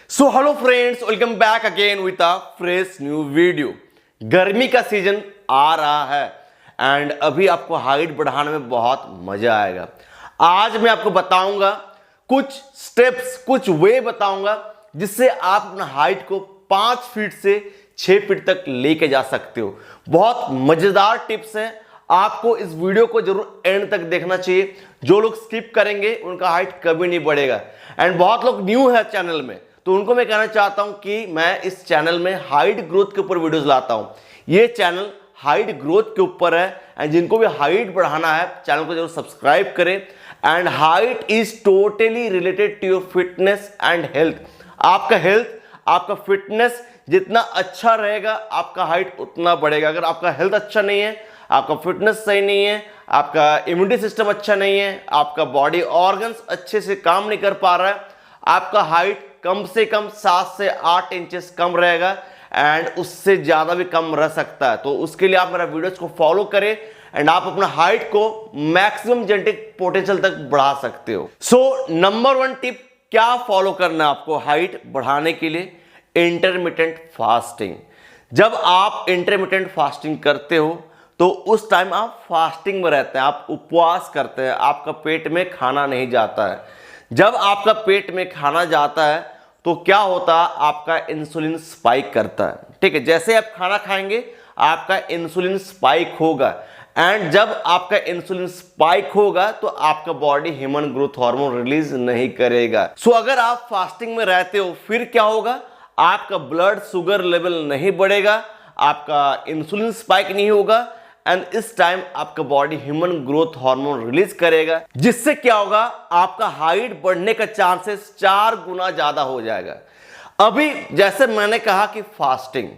So hello friends, welcome back again with a fresh new video. गर्मी का season आ रहा है एंड अभी आपको हाइट बढ़ाने में बहुत मजा आएगा। आज मैं आपको बताऊंगा कुछ स्टेप्स, कुछ वे बताऊंगा जिससे आप अपना हाइट को 5 फीट से 6 फीट तक लेके जा सकते हो। बहुत मजेदार टिप्स हैं, आपको इस वीडियो को जरूर एंड तक देखना चाहिए। जो लोग स्किप करेंगे उनका हाइट कभी नहीं बढ़ेगा। एंड बहुत लोग न्यू है चैनल में, तो उनको मैं कहना चाहता हूं कि मैं इस चैनल में हाइट ग्रोथ के ऊपर वीडियोस लाता हूं। ये चैनल हाइट ग्रोथ के ऊपर है एंड जिनको भी हाइट बढ़ाना है चैनल को जरूर सब्सक्राइब करें। And height is totally related to your fitness and health. आपका हेल्थ, आपका फिटनेस जितना अच्छा रहेगा आपका हाइट उतना बढ़ेगा। अगर आपका हेल्थ अच्छा नहीं है, आपका फिटनेस सही नहीं है, आपका इम्यूनिटी सिस्टम अच्छा नहीं है, आपका बॉडी ऑर्गन्स अच्छे से काम नहीं कर पा रहा है, आपका हाइट कम से कम 7 से 8 इंचेस कम रहेगा एंड उससे ज्यादा भी कम रह सकता है। तो उसके लिए आप मेरा वीडियोस को फॉलो करें एंड आप अपना हाइट को मैक्सिमम जेनेटिक पोटेंशियल तक बढ़ा सकते हो। सो नंबर 1 टिप क्या फॉलो करना है आपको हाइट बढ़ाने के लिए? Intermittent fasting. जब आप इंटरमिटेंट फास्टिंग करते हो तो उस टाइम आप फास्टिंग में रहते हैं, आप उपवास करते हैं, आपका पेट में खाना नहीं जाता है। जब आपका पेट में खाना जाता है तो क्या होता है, आपका इंसुलिन स्पाइक करता है। ठीक है, जैसे आप खाना खाएंगे आपका इंसुलिन स्पाइक होगा एंड जब आपका इंसुलिन स्पाइक होगा तो आपका body human growth hormone release नहीं करेगा। सो अगर आप फास्टिंग में रहते हो फिर क्या होगा, आपका ब्लड शुगर लेवल नहीं बढ़ेगा, आपका इंसुलिन स्पाइक नहीं होगा एंड इस टाइम आपका body human growth hormone release करेगा, जिससे क्या होगा, आपका हाइट बढ़ने का चांसेस 4 गुना ज्यादा हो जाएगा। अभी जैसे मैंने कहा कि फास्टिंग,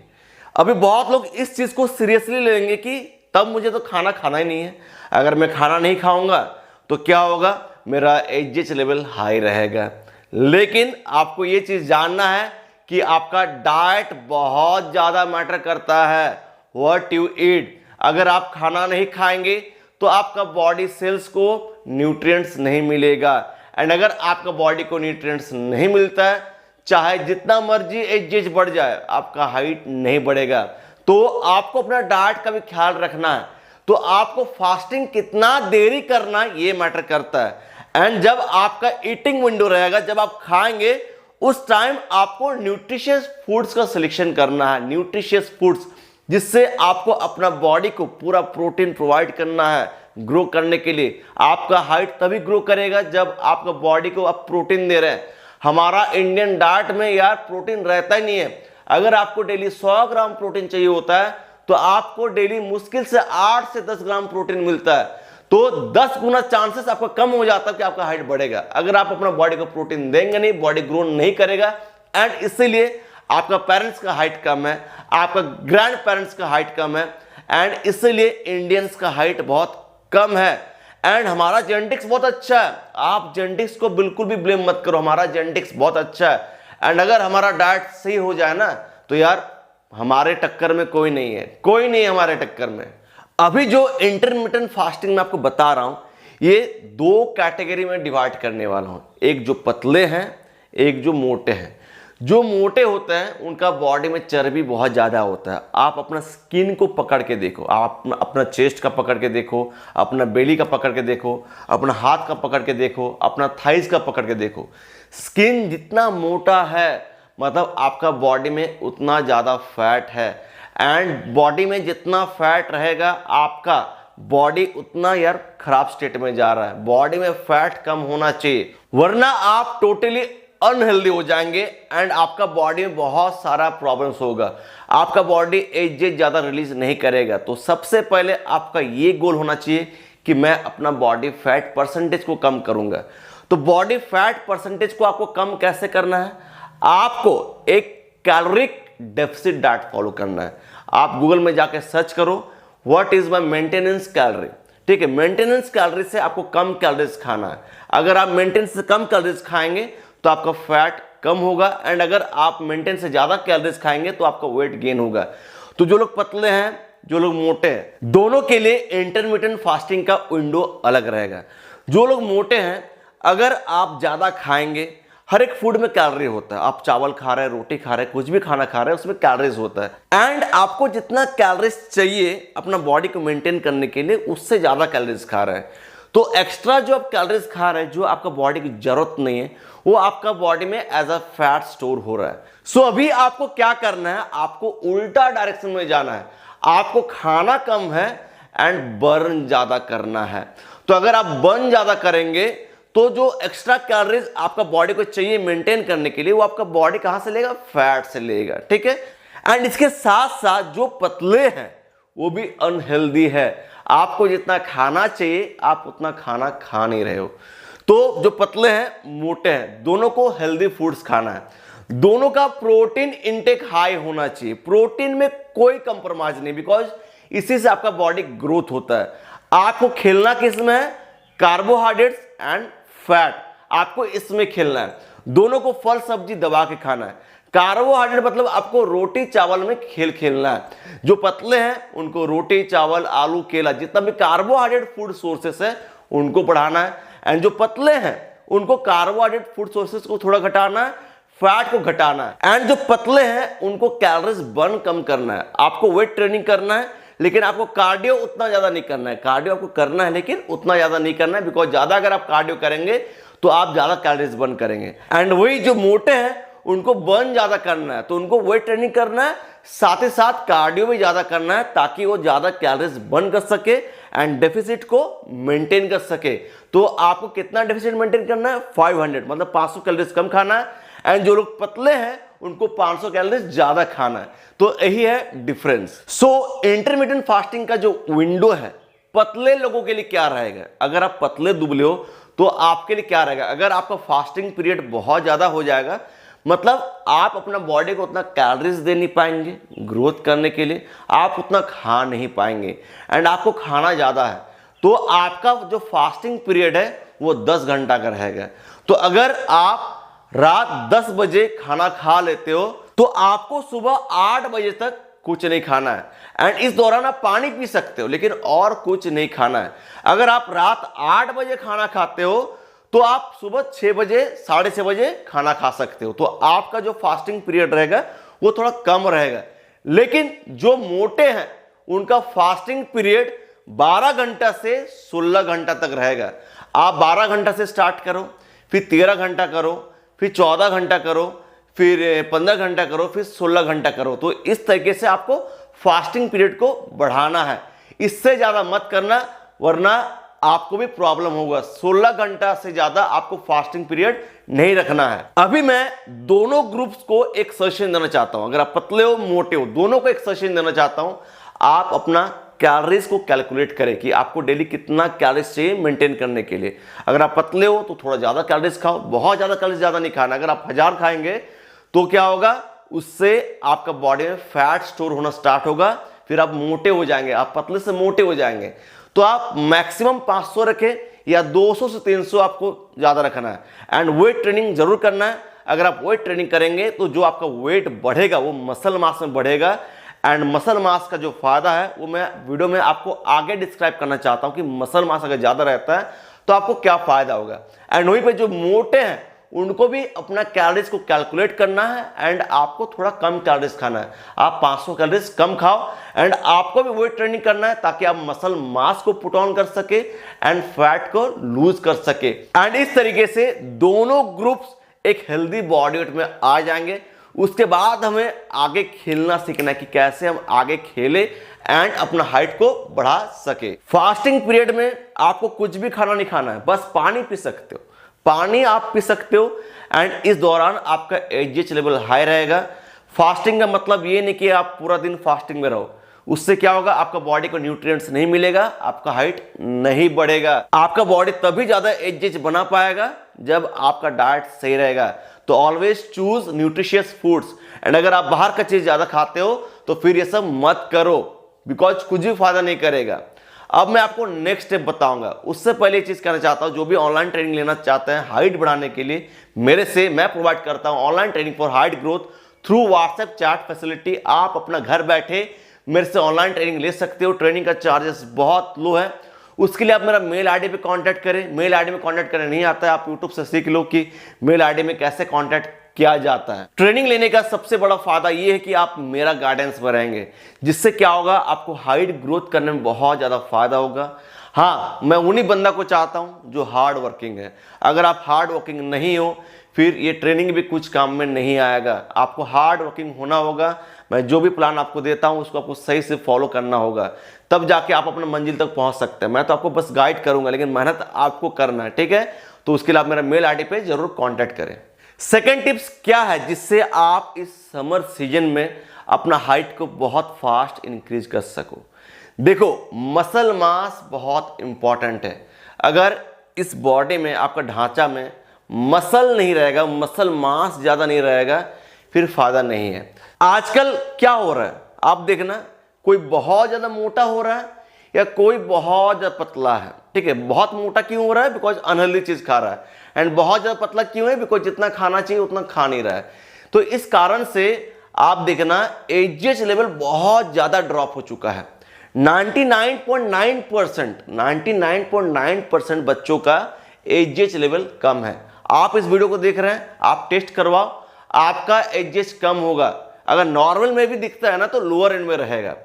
अभी बहुत लोग इस चीज को सीरियसली लेंगे कि तब मुझे तो खाना खाना ही नहीं है, अगर मैं खाना नहीं खाऊंगा तो क्या होगा, मेरा एचजीएच लेवल हाई रहेगा। लेकिन आपको यह चीज जानना है कि आपका डाइट बहुत ज्यादा मैटर करता है। व्हाट यू ईट, अगर आप खाना नहीं खाएंगे तो आपका बॉडी सेल्स को न्यूट्रिएंट्स नहीं मिलेगा एंड अगर आपका बॉडी को न्यूट्रिएंट्स नहीं मिलता है, चाहे जितना मर्जी एज बढ़ जाए, आपका हाइट नहीं बढ़ेगा। तो आपको अपना डाइट का भी ख्याल रखना है। तो आपको फास्टिंग कितना देरी करना ये मैटर करता है एंड जब आपका ईटिंग विंडो रहेगा, जब आप खाएंगे उस टाइम आपको न्यूट्रिशियस फूड्स का सिलेक्शन करना है। न्यूट्रिशियस फूड्स जिससे आपको अपना बॉडी को पूरा प्रोटीन प्रोवाइड करना है ग्रो करने के लिए। आपका हाइट तभी ग्रो करेगा जब आपका बॉडी को आप प्रोटीन दे रहे हैं। हमारा इंडियन डाइट में यार प्रोटीन रहता ही नहीं है। अगर आपको डेली 100 ग्राम प्रोटीन चाहिए होता है तो आपको डेली मुश्किल से 8 से 10 ग्राम प्रोटीन मिलता है। तो 10 गुना चांसेस आपका कम हो जाता है कि आपका हाइट बढ़ेगा। अगर आप अपना बॉडी को प्रोटीन देंगे नहीं, बॉडी ग्रो नहीं करेगा एंड इसीलिए आपका पेरेंट्स का हाइट कम है, आपका ग्रैंड पेरेंट्स का हाइट कम है एंड इसीलिए इंडियंस का हाइट बहुत कम है। एंड हमारा जेनेटिक्स बहुत अच्छा है, आप जेनेटिक्स को बिल्कुल भी ब्लेम मत करो, हमारा जेनेटिक्स बहुत अच्छा है एंड अगर हमारा डाइट सही हो जाए ना तो यार हमारे टक्कर में कोई नहीं है, कोई नहीं है हमारे टक्कर में। अभी जो इंटरमिटेंट फास्टिंग मैं आपको बता रहा हूं, ये 2 कैटेगरी में डिवाइड करने वाला हूं। एक जो पतले हैं, एक जो मोटे हैं। जो मोटे होते हैं उनका बॉडी में चर्बी बहुत ज़्यादा होता है। आप अपना स्किन को पकड़ के देखो, आप अपना चेस्ट का पकड़ के देखो, अपना बेली का पकड़ के देखो, अपना हाथ का पकड़ के देखो, अपना थाइस का पकड़ के देखो। स्किन जितना मोटा है मतलब आपका बॉडी में उतना ज़्यादा फैट है एंड बॉडी में जितना फैट रहेगा आपका बॉडी उतना यार खराब स्टेट में जा रहा है। बॉडी में फैट कम होना चाहिए वरना आप टोटली अनहेल्दी हो जाएंगे एंड आपका बॉडी में बहुत सारा प्रॉब्लम्स होगा। आपका बॉडी एज ज्यादा रिलीज नहीं करेगा। तो सबसे पहले आपका ये गोल होना चाहिए कि मैं अपना बॉडी फैट परसेंटेज को कम करूंगा। तो बॉडी फैट परसेंटेज को आपको कम कैसे करना है, आपको एक कैलोरिक डेफिसिट डाइट फॉलो करना है। आप गूगल में जाके सर्च करो what is my maintenance calorie. ठीक है, मेंटेनेंस कैलोरी से आपको कम कैलोरीज खाना है। अगर आप मेंटेनेंस से कम कैलोरीज खाएंगे तो आपका फैट कम होगा एंड अगर आप मेंटेन से ज्यादा कैलोरीज खाएंगे तो आपका वेट गेन होगा। तो जो लोग पतले हैं, जो लोग मोटे हैं, दोनों के लिए इंटरमिटेंट फास्टिंग का विंडो अलग रहेगा। जो लोग मोटे हैं, अगर आप ज्यादा खाएंगे, हर एक फूड में कैलोरी होता है। आप चावल खा रहे हैं, रोटी खा रहे हैं, कुछ भी खाना खा रहे हैं, उसमें कैलोरीज होता है। एंड आपको जितना कैलोरीज चाहिए अपना बॉडी को मेंटेन करने के लिए, उससे ज्यादा कैलोरीज खा रहे हैं। तो एक्स्ट्रा जो आप कैलोरीज खा रहे हैं, जो आपका बॉडी की जरूरत नहीं है, वो आपका बॉडी में एज अ फैट स्टोर हो रहा है। सो अभी आपको क्या करना है, आपको उल्टा डायरेक्शन में जाना है। आपको खाना कम है एंड बर्न ज्यादा करना है। तो अगर आप बर्न ज्यादा करेंगे तो जो एक्स्ट्रा कैलोरीज आपका बॉडी को चाहिए मेंटेन करने के लिए, वो आपका बॉडी कहां से लेगा, फैट से लेगा। ठीक है। एंड इसके साथ साथ जो पतले हैं वो भी अनहेल्दी है। आपको जितना खाना चाहिए आप उतना खाना खा नहीं रहे हो। तो जो पतले हैं, मोटे हैं, दोनों को हेल्दी फूड्स खाना है। दोनों का प्रोटीन इंटेक हाई होना चाहिए। प्रोटीन में कोई कंप्रोमाइज नहीं, बिकॉज इसी से आपका बॉडी ग्रोथ होता है। आपको खेलना किसमें है, कार्बोहाइड्रेट्स एंड फैट, आपको इसमें खेलना है। दोनों को फल सब्जी दबा के खाना है। कार्बोहाइड्रेट मतलब आपको रोटी चावल में खेल खेलना है। जो पतले हैं उनको रोटी चावल आलू केला जितना भी कार्बोहाइड्रेट फूड सोर्सेस है उनको बढ़ाना है। एंड जो पतले हैं उनको कार्बोहाइड्रेट फूड सोर्सेस को थोड़ा घटाना है, फैट को घटाना है। एंड जो पतले हैं उनको कैलोरीज बर्न कम करना है। आपको वेट ट्रेनिंग करना है, लेकिन आपको कार्डियो उतना ज्यादा नहीं करना है। कार्डियो आपको करना है लेकिन उतना ज्यादा नहीं करना है, बिकॉज ज्यादा अगर आप कार्डियो करेंगे तो आप ज्यादा कैलोरीज बर्न करेंगे। एंड वही जो मोटे हैं उनको बर्न ज्यादा करना है, तो उनको वेट ट्रेनिंग करना है, साथ ही साथ कार्डियो भी ज्यादा करना है, ताकि वो ज्यादा कैलोरीज बर्न कर सके एंड डेफिसिट को मेंटेन कर सके। तो आपको कितना डेफिसिट मेंटेन करना है, 500, मतलब 500 कैलोरीज कम खाना है। एंड जो लोग पतले हैं उनको 500 कैलोरीज ज्यादा खाना है। तो यही है डिफरेंस। सो इंटरमिटेंट फास्टिंग का जो विंडो है पतले लोगों के लिए क्या रहेगा, अगर आप पतले दुबले हो तो आपके लिए क्या रहेगा, अगर आपका फास्टिंग पीरियड बहुत ज्यादा हो जाएगा, मतलब आप अपना बॉडी को उतना कैलोरीज दे नहीं पाएंगे ग्रोथ करने के लिए, आप उतना खा नहीं पाएंगे। एंड आपको खाना ज्यादा है तो आपका जो फास्टिंग पीरियड है वो 10 घंटा का रहेगा। तो अगर आप रात 10 बजे खाना खा लेते हो तो आपको सुबह 8 बजे तक कुछ नहीं खाना है। एंड इस दौरान आप पानी पी सकते हो लेकिन और कुछ नहीं खाना है। अगर आप रात 8 बजे खाना खाते हो तो आप सुबह 6 बजे 6:30 बजे खाना खा सकते हो। तो आपका जो फास्टिंग पीरियड रहेगा वो थोड़ा कम रहेगा। लेकिन जो मोटे हैं उनका फास्टिंग पीरियड 12 घंटा से 16 घंटा तक रहेगा। आप 12 घंटा से स्टार्ट करो, फिर 13 घंटा करो, फिर 14 घंटा करो, फिर 15 घंटा करो, फिर 16 घंटा करो। तो इस तरीके से आपको फास्टिंग पीरियड को बढ़ाना है। इससे ज्यादा मत करना वरना आपको भी प्रॉब्लम होगा। 16 घंटा से ज्यादा आपको फास्टिंग पीरियड नहीं रखना है। अभी मैं दोनों ग्रुप्स को एक सजेशन देना चाहता हूं। अगर आप पतले हो मोटे हो, दोनों को एक सजेशन देना चाहता हूं। आप अपना कैलोरीज को कैलकुलेट करें कि आपको डेली कितना कैलोरीज चाहिए मेंटेन करने के लिए। अगर आप पतले हो तो थोड़ा ज्यादा कैलोरीज खाओ, बहुत ज्यादा कैलोरीज ज्यादा नहीं खाना। अगर आप 1000 खाएंगे तो क्या होगा, उससे आपका बॉडी में फैट स्टोर होना स्टार्ट होगा, फिर आप मोटे हो जाएंगे, आप पतले से मोटे हो जाएंगे। तो आप मैक्सिमम 500 रखें या 200 से 300 आपको ज्यादा रखना है। एंड वेट ट्रेनिंग जरूर करना है। अगर आप वेट ट्रेनिंग करेंगे तो जो आपका वेट बढ़ेगा वो मसल मास में बढ़ेगा। एंड मसल मास का जो फायदा है वो मैं वीडियो में आपको आगे डिस्क्राइब करना चाहता हूं कि मसल मास अगर ज्यादा रहता है तो आपको क्या फायदा होगा। एंड वहीं पे जो मोटे हैं उनको भी अपना कैलोरीज को कैलकुलेट करना है एंड आपको थोड़ा कम कैलोरीज खाना है। आप 500 कैलोरीज कम खाओ एंड आपको भी वेट ट्रेनिंग करना है ताकि आप मसल मास को पुट ऑन कर सके एंड फैट को लूज कर सके। एंड इस तरीके से दोनों ग्रुप्स एक हेल्दी बॉडी वेट में आ जाएंगे। उसके बाद हमें आगे खेलना सीखना है कि कैसे हम आगे खेले एंड अपना हाइट को बढ़ा सके। फास्टिंग पीरियड में आपको कुछ भी खाना नहीं खाना है, बस पानी पी सकते हो, पानी आप पी सकते हो। एंड इस दौरान आपका एचजीएच लेवल हाई रहेगा। फास्टिंग का मतलब ये नहीं कि आप पूरा दिन फास्टिंग में रहो, उससे क्या होगा, आपका बॉडी को न्यूट्रिएंट्स नहीं मिलेगा, आपका हाइट नहीं बढ़ेगा। आपका बॉडी तभी ज्यादा एचजीएच बना पाएगा जब आपका डाइट सही रहेगा। तो always choose nutritious foods. And अगर आप बाहर का चीज ज्यादा खाते हो तो फिर ये सब मत करो, बिकॉज कुछ भी फायदा नहीं करेगा। अब मैं आपको नेक्स्ट स्टेप बताऊंगा। उससे पहले ये चीज कहना चाहता हूं, जो भी ऑनलाइन ट्रेनिंग लेना चाहते हैं हाइट बढ़ाने के लिए, मेरे से मैं प्रोवाइड करता हूं online training for height growth through WhatsApp chat facility. आप अपना घर बैठे मेरे से ऑनलाइन ट्रेनिंग ले सकते हो। ट्रेनिंग का चार्जेस बहुत लो है, उसके लिए आप मेरा मेल आईडी पे कांटेक्ट करें। मेल आईडी में कांटेक्ट करना नहीं आता है, आप यूट्यूब से सीख लो कि मेल आईडी में कैसे कांटेक्ट किया जाता है। ट्रेनिंग लेने का सबसे बड़ा फायदा ये है कि आप मेरा गाइडेंस में रहेंगे, जिससे क्या होगा, आपको हाइट ग्रोथ करने में बहुत ज़्यादा फायदा होगा। हाँ, मैं उन्हीं बंदा को चाहता हूँ जो हार्ड वर्किंग है। अगर आप हार्ड वर्किंग नहीं हो, फिर ये ट्रेनिंग भी कुछ काम में नहीं आएगा। आपको हार्ड वर्किंग होना होगा। मैं जो भी प्लान आपको देता हूँ उसको आपको सही से फॉलो करना होगा, तब जाके आप अपने मंजिल तक पहुँच सकते हैं। मैं तो आपको बस गाइड करूँगा, लेकिन मेहनत आपको करना है, ठीक है। तो उसके लिए आप मेरा मेल आईडी पे जरूर कॉन्टैक्ट करें। सेकेंड टिप्स क्या है जिससे आप इस समर सीजन में अपना हाइट को बहुत फास्ट इंक्रीज कर सको। देखो, मसल मास बहुत इंपॉर्टेंट है। अगर इस बॉडी में, आपका ढांचा में मसल नहीं रहेगा, मसल मास ज़्यादा नहीं रहेगा, फिर फायदा नहीं है। आजकल क्या हो रहा है आप देखना, कोई बहुत ज़्यादा मोटा हो रहा है या कोई बहुत ज़्यादा पतला है, ठीक है। बहुत मोटा क्यों हो रहा है? बिकॉज अनहेल्दी चीज़ खा रहा है। एंड बहुत ज़्यादा पतला क्यों है? बिकॉज जितना खाना चाहिए उतना खा नहीं रहा है। तो इस कारण से आप देखना एजीएच लेवल बहुत ज़्यादा ड्रॉप हो चुका है। 99.9% बच्चों का एजीएच लेवल कम है। आप इस वीडियो को देख रहे हैं, आप टेस्ट करवाओ, आपका एजीएच कम होगा। अगर नॉर्मल में भी दिखता है ना, तो लोअर एंड में रहेगा।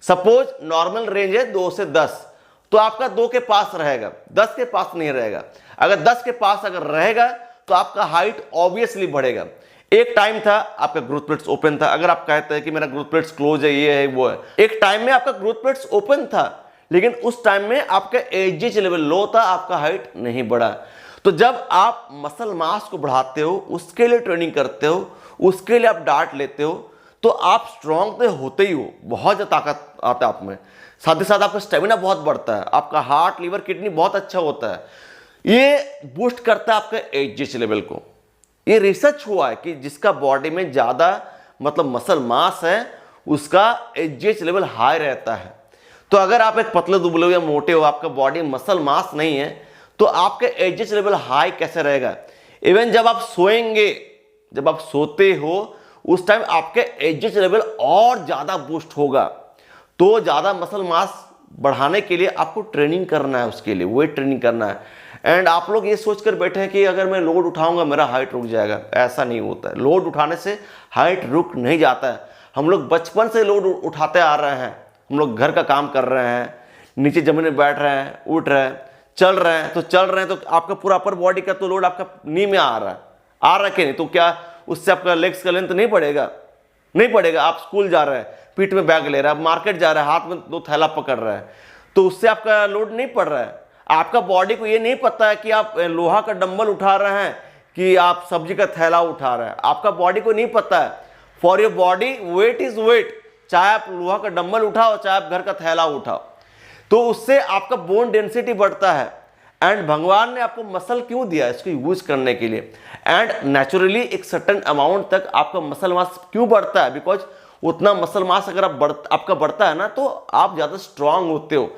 सपोज नॉर्मल रेंज है 2 से 10, तो आपका 2 के पास रहेगा, 10 के पास नहीं रहेगा। अगर 10 के पास अगर रहेगा तो आपका हाइट ऑब्वियसली बढ़ेगा। एक टाइम था आपका ग्रोथ प्लेट्स ओपन था। अगर आप कहते हैं कि मेरा ग्रोथ प्लेट्स क्लोज है, ये है, वो है, एक टाइम में आपका ग्रोथ प्लेट्स ओपन था, लेकिन उस टाइम में आपका एजीएच लेवल लो था, आपका हाइट नहीं बढ़ा। तो जब आप मसल मास को बढ़ाते हो, उसके लिए ट्रेनिंग करते हो, उसके लिए आप डाइट लेते हो, तो आप स्ट्रांग तो होते ही हो, बहुत ज़्यादा ताकत आता है आप में। साथ ही साथ आपका स्टेमिना बहुत बढ़ता है, आपका हार्ट, लीवर, किडनी बहुत अच्छा होता है। ये बूस्ट करता है आपका एजीएच लेवल को। ये रिसर्च हुआ है कि जिसका बॉडी में ज़्यादा मतलब मसल मास है, उसका एजीएच लेवल हाई रहता है। तो अगर आप एक पतले दुबले हो या मोटे हो, आपका बॉडी मसल मास नहीं है, तो आपका एजीएच लेवल हाई कैसे रहेगा? इवन जब आप सोएंगे, जब आप सोते हो, उस टाइम आपके एजीएच लेवल और ज़्यादा बूस्ट होगा। तो ज़्यादा मसल मास बढ़ाने के लिए आपको ट्रेनिंग करना है, उसके लिए वेट ट्रेनिंग करना है। एंड आप लोग ये सोचकर बैठे हैं कि अगर मैं लोड उठाऊंगा मेरा हाइट रुक जाएगा। ऐसा नहीं होता है। लोड उठाने से हाइट रुक नहीं जाता है। हम लोग बचपन से लोड उठाते आ रहे हैं। हम लोग घर का काम कर रहे हैं, नीचे जमीन में बैठ रहे हैं, उठ रहे हैं, चल रहे हैं, तो आपका पूरा अपर बॉडी का तो लोड आपका नी में आ रहा है कि नहीं? तो क्या उससे आपका लेग्स का लेंथ नहीं बढ़ेगा? नहीं बढ़ेगा। आप स्कूल जा रहे हैं, पीठ में बैग ले रहा है, मार्केट जा रहा है, हाथ में 2 थैला पकड़ रहा है, तो उससे आपका लोड नहीं पड़ रहा है। आपका बॉडी को ये नहीं पता है कि आप लोहा का डंबल उठा रहे हैं कि आप सब्जी का थैला उठा रहे हैं। आपका बॉडी को नहीं पता है। For your body weight is weight, चाहे आप लोहा का डंबल उठाओ, चाहे आप घर का थैला उठाओ। तो उससे आपका बोन डेंसिटी बढ़ता है। एंड भगवान ने आपको मसल क्यों दिया? इसको यूज करने के लिए। एंड नेचुरली एक सर्टेन अमाउंट तक आपका मसल मास क्यों बढ़ता है? बिकॉज उतना मसल मास अगर आपका बढ़ता है ना, तो आप ज्यादा स्ट्रांग होते हो।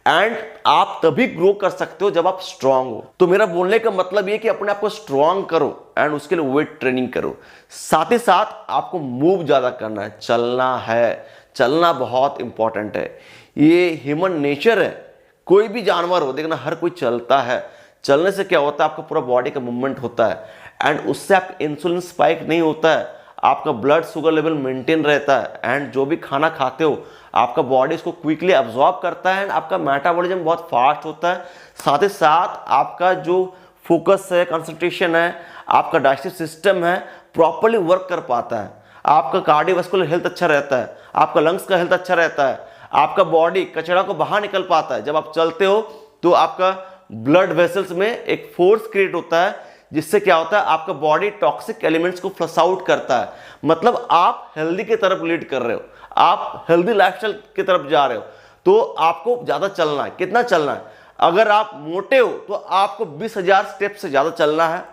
एंड आप तभी ग्रो कर सकते हो जब आप स्ट्रांग हो। तो मेरा बोलने का मतलब ये कि अपने आप को स्ट्रांग करो एंड उसके लिए वेट ट्रेनिंग करो। साथ ही साथ आपको मूव ज्यादा करना है, चलना है। चलना बहुत इंपॉर्टेंट है। ये ह्यूमन नेचर है। कोई भी जानवर हो, देखना हर कोई चलता है। चलने से क्या होता है? आपका पूरा बॉडी का मूवमेंट होता है एंड उससे आपका इंसुलिन स्पाइक नहीं होता है, आपका ब्लड शुगर लेवल मेंटेन रहता है। एंड जो भी खाना खाते हो, आपका बॉडी इसको क्विकली अब्जॉर्ब करता है एंड आपका मेटाबॉलिज्म बहुत फास्ट होता है। साथ ही साथ आपका जो फोकस है, कंसंट्रेशन है, आपका डाइजेस्टिव सिस्टम है, प्रॉपर्ली वर्क कर पाता है। आपका कार्डियोवास्कुलर हेल्थ अच्छा रहता है, आपका लंग्स का हेल्थ अच्छा रहता है, आपका बॉडी कचरा को बाहर निकल पाता है। जब आप चलते हो तो आपका ब्लड वेसल्स में एक फोर्स क्रिएट होता है, जिससे क्या होता है? आपका बॉडी टॉक्सिक एलिमेंट्स को फ्लश आउट करता है। मतलब आप हेल्दी की तरफ लीड कर रहे हो, आप हेल्दी लाइफस्टाइल की तरफ जा रहे हो। तो आपको ज्यादा चलना है। कितना चलना है? अगर आप मोटे हो तो आपको 20,000 स्टेप से ज्यादा चलना है।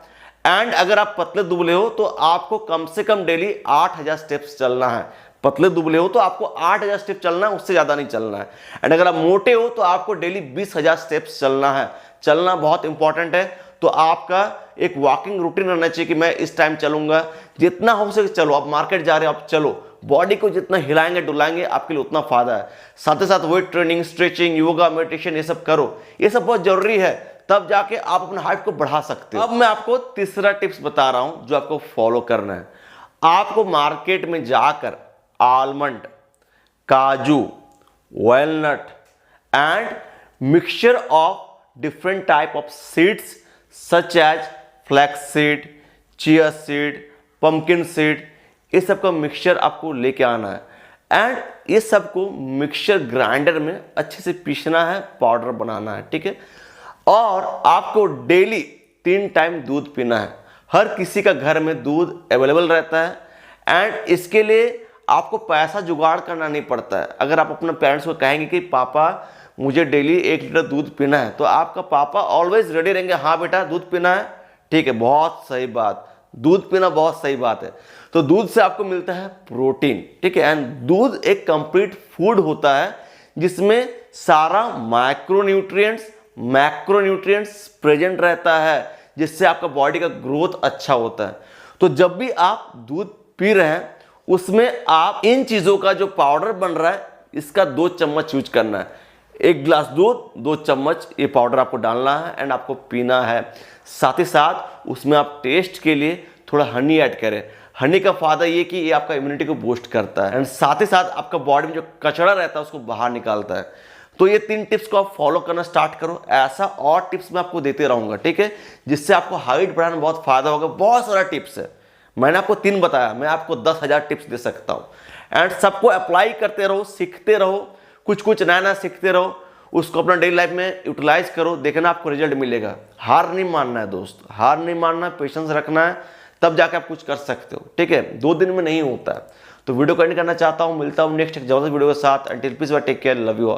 एंड अगर आप पतले दुबले हो तो आपको कम से कम डेली 8,000 स्टेप्स चलना है। पतले दुबले हो तो आपको 8,000 स्टेप चलना है, उससे ज्यादा नहीं चलना है। एंड अगर आप मोटे हो तो आपको डेली 20,000 स्टेप्स चलना है। चलना बहुत इंपॉर्टेंट है। तो आपका एक वॉकिंग रूटीन रहना चाहिए कि मैं इस टाइम चलूंगा, जितना हो सके चलो। आप मार्केट जा रहे हो, आप चलो, बॉडी को जितना हिलाएंगे डुलाएंगे आपके लिए उतना फायदा है। साथ ही साथ weight training, stretching, yoga, meditation ये सब करो, ये सब बहुत जरूरी है, तब जाके आप अपना हाइट को बढ़ा सकते हो। अब मैं आपको तीसरा टिप्स बता रहा हूं जो आपको फॉलो करना है। आपको मार्केट में जाकर आलमंड, काजू, walnut and mixture of different type of seeds such as flax seed, chia seed, pumpkin seed, ये सब का मिक्सचर आपको लेके आना है एंड ये सबको मिक्सचर ग्राइंडर में अच्छे से पीसना है, पाउडर बनाना है, ठीक है। और आपको डेली 3 टाइम दूध पीना है। हर किसी का घर में दूध अवेलेबल रहता है एंड इसके लिए आपको पैसा जुगाड़ करना नहीं पड़ता है। अगर आप अपने पेरेंट्स को कहेंगे कि पापा मुझे डेली 1 लीटर दूध पीना है, तो आपका पापा ऑलवेज रेडी रहेंगे, हाँ बेटा दूध पीना है, ठीक है, बहुत सही बात, दूध पीना बहुत सही बात है। तो दूध से आपको मिलता है प्रोटीन, ठीक है। एंड दूध एक कंप्लीट फूड होता है जिसमें सारा माइक्रोन्यूट्रिएंट्स, मैक्रोन्यूट्रिएंट्स प्रेजेंट रहता है, जिससे आपका बॉडी का ग्रोथ अच्छा होता है। तो जब भी आप दूध पी रहे हैं उसमें आप इन चीजों का जो पाउडर बन रहा है इसका 2 चम्मच यूज करना है। 1 गिलास दूध, 2 चम्मच ये पाउडर आपको डालना है एंड आपको पीना है। साथ ही साथ उसमें आप टेस्ट के लिए थोड़ा हनी ऐड करें। हनी का फायदा ये कि ये आपका इम्यूनिटी को बूस्ट करता है एंड साथ ही साथ आपका बॉडी में जो कचरा रहता है उसको बाहर निकालता है। तो ये 3 टिप्स को आप फॉलो करना स्टार्ट करो। ऐसा और टिप्स मैं आपको देते रहूंगा, ठीक है, जिससे आपको हाइट बढ़ाने में बहुत फायदा होगा। बहुत सारा टिप्स है, मैंने आपको 3 बताया, मैं आपको 10,000 टिप्स दे सकता हूं एंड सबको अप्लाई करते रहो, सीखते रहो, कुछ नया नया सीखते रहो, उसको अपना डेली लाइफ में यूटिलाइज करो, देखना आपको रिजल्ट मिलेगा। हार नहीं मानना है दोस्त, हार नहीं मानना है, पेशेंस रखना है, तब जाके आप कुछ कर सकते हो, ठीक है। 2 दिन में नहीं होता है। तो वीडियो को एंड करना चाहता हूं, मिलता हूं नेक्स्ट एक जबरदस्त वीडियो के साथ। Until peace, take care, love you all.